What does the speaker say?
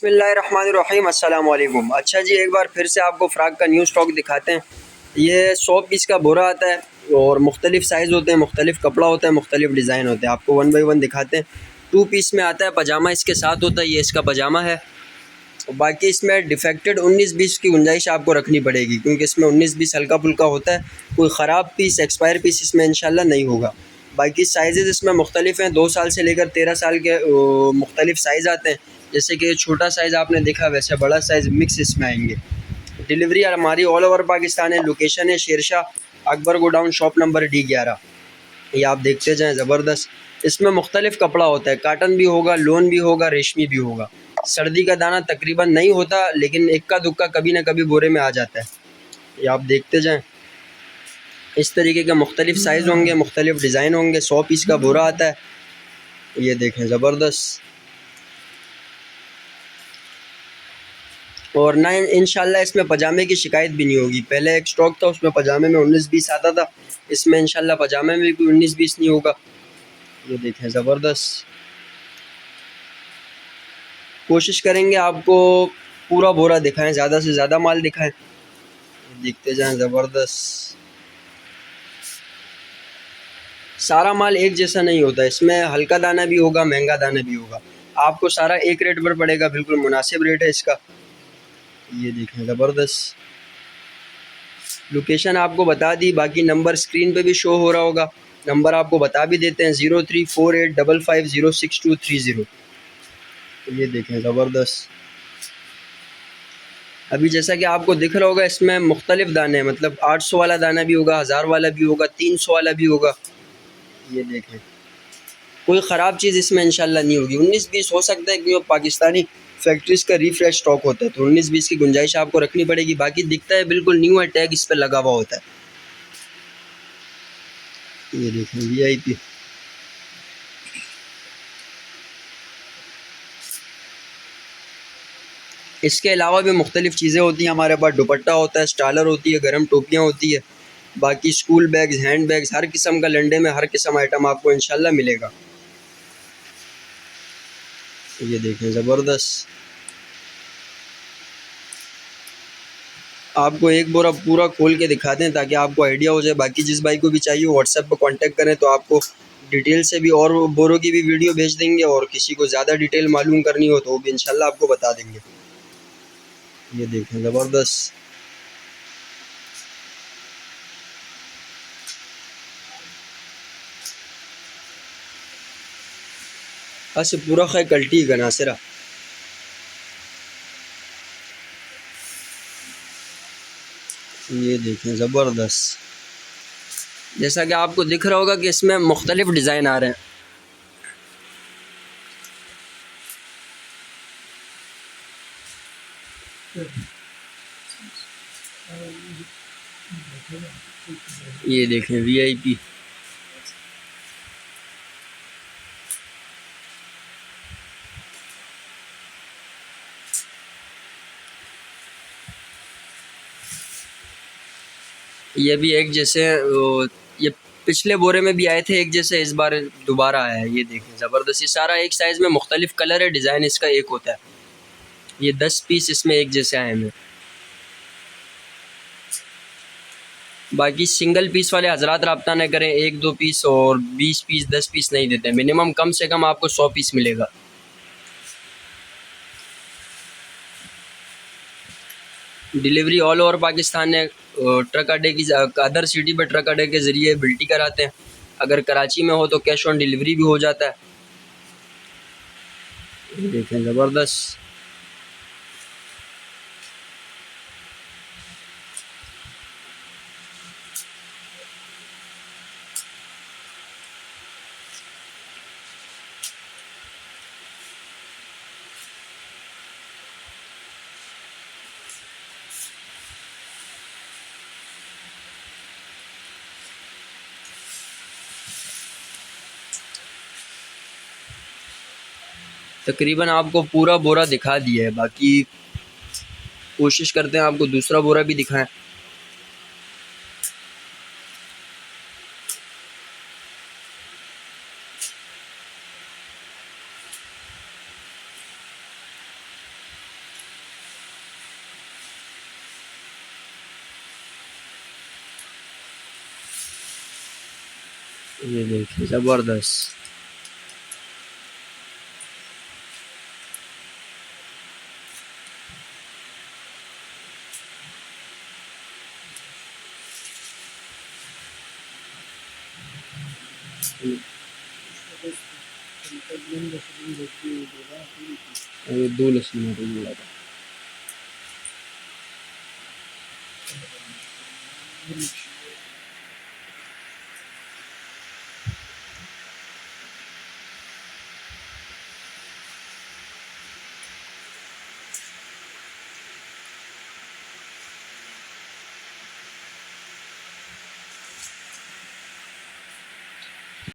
बिस्मिल्लाहिर्रहमानिर्रहीम अस्सलाम वालेकुम। अच्छा जी, एक बार फिर से आपको फ़्राक का न्यू स्टॉक दिखाते हैं। ये 100 पीस का बोरा आता है और मुख्तलिफ़ साइज़ होते हैं, मुख्तलिफ़ कपड़ा होता है, मुख्तलिफ़ डिज़ाइन होते हैं। आपको वन बाई वन दिखाते हैं। 2 पीस में आता है, पजामा इसके साथ होता है। ये इसका पजामा है। और बाकी इसमें डिफेक्टेड 19-20 की गुंजाइश आपको रखनी पड़ेगी, क्योंकि इसमें 19-20 हल्का फुल्का होता है। कोई ख़राब पीस, एक्सपायर पीस इसमें इंशाल्लाह नहीं होगा। बाकी साइज़ इसमें मुख्तलिफ़ हैं, 2 साल से लेकर 13 साल के मुख्तलिफ़ साइज़ आते हैं। जैसे कि छोटा साइज़ आपने देखा, वैसे बड़ा साइज़ मिक्स इसमें आएंगे। डिलीवरी हमारी ऑल ओवर पाकिस्तान है। लोकेशन है Shershah Akbar godown, shop number D11। ये आप देखते जाएँ, ज़बरदस्त। इसमें मुख्तलिफ़ कपड़ा होता है, काटन भी होगा, लोन भी होगा, रेशमी भी होगा। सर्दी का दाना तकरीबन नहीं होता, लेकिन इक्का दुक्का कभी ना कभी बोरे में आ जाता है। ये आप देखते जाएँ। इस तरीके के मुख्तलिफ़ साइज़ होंगे, मुख्तलिफ़ डिज़ाइन होंगे। 100 पीस का बोरा आता है। ये देखें, ज़बरदस्त। और ना इंशाल्लाह इसमें पजामे की शिकायत भी नहीं होगी। पहले एक स्टॉक था, उसमें पजामे में 19-20 आता था। इसमें इंशाल्लाह पजामे में भी कोई 19-20 नहीं होगा। ये देखें, ज़बरदस्त। कोशिश करेंगे आपको पूरा बोरा दिखाएं, ज़्यादा से ज़्यादा माल दिखाएं। देखते जाएं, ज़बरदस्त। सारा माल एक जैसा नहीं होता, इसमें हल्का दाना भी होगा, महंगा दाना भी होगा। आपको सारा एक रेट पर पड़ेगा, बिल्कुल मुनासिब रेट है इसका। ये देखें, ज़बरदस्त। लोकेशन आपको बता दी, बाकी नंबर स्क्रीन पे भी शो हो रहा होगा। नंबर आपको बता भी देते हैं, 0348550623 ये देखें, ज़बरदस्त। अभी जैसा कि आपको दिख रहा होगा, इसमें मुख्तलिफ़ दाने हैं, मतलब 800 वाला दाना भी होगा, 1000 वाला भी होगा, 300 वाला भी होगा। ये देखें, कोई ख़राब चीज़ इसमें इंशाल्लाह नहीं होगी। 19-20 हो सकता है, क्योंकि पाकिस्तानी फैक्ट्रीज़ का रिफ्रेश स्टॉक होता है, तो 19-20 की गुंजाइश आपको रखनी पड़ेगी। बाकी दिखता है बिल्कुल न्यू है, टैग इस पर लगा हुआ होता है। ये देखें, VIP। इसके अलावा भी मुख्तलिफ़ चीज़ें होती हैं हमारे पास। दुपट्टा होता है, स्टालर होती है, गर्म टोपियाँ होती है। बाकी स्कूल बैग्स, हैंड बैग्स, हर किस्म का लंडे में हर किस्म आइटम आपको इंशाल्लाह मिलेगा। ये देखें, ज़बरदस्त। आपको एक बोरा पूरा खोल के दिखा दें ताकि आपको आइडिया हो जाए। बाकी जिस भाई को भी चाहिए व्हाट्सएप पर कांटेक्ट करें, तो आपको डिटेल से भी और बोरों की भी वीडियो भेज देंगे, और किसी को ज़्यादा डिटेल मालूम करनी हो तो वो भी इंशाल्लाह आपको बता देंगे। ये देखें, ज़बरदस्त। ऐसे पूरा खै कल्टी का नासिरा। ये देखें, ज़बरदस्त। जैसा कि आपको दिख रहा होगा कि इसमें मुख्तलिफ़ डिज़ाइन आ रहे हैं। ये देखें, VIP। ये भी एक जैसे ये पिछले बोरे में भी आए थे एक जैसे, इस बार दोबारा आया है। ये देखें, ज़बरदस्त। ये सारा एक साइज़ में मुख्तलिफ़ कलर है, डिज़ाइन इसका एक होता है। ये 10 पीस इसमें एक जैसे आए हैं। बाकी सिंगल पीस वाले हजरात रब्ता न करें, 1-2 पीस और 20 पीस 10 पीस नहीं देते। मिनिमम कम से कम आपको 100 पीस मिलेगा। डिलीवरी ऑल ओवर पाकिस्तान है। ट्रक अड्डे की अदर सिटी पर ट्रक अड्डे के ज़रिए बिल्टी कराते हैं। अगर कराची में हो तो कैश ऑन डिलीवरी भी हो जाता है। देखें, ज़बरदस्त। तकरीबन आपको पूरा बोरा दिखा दिया है। बाकी कोशिश करते हैं आपको दूसरा बोरा भी दिखाएं। ये देखिए ज़बरदस्त। ये दो लहसुन बोला था।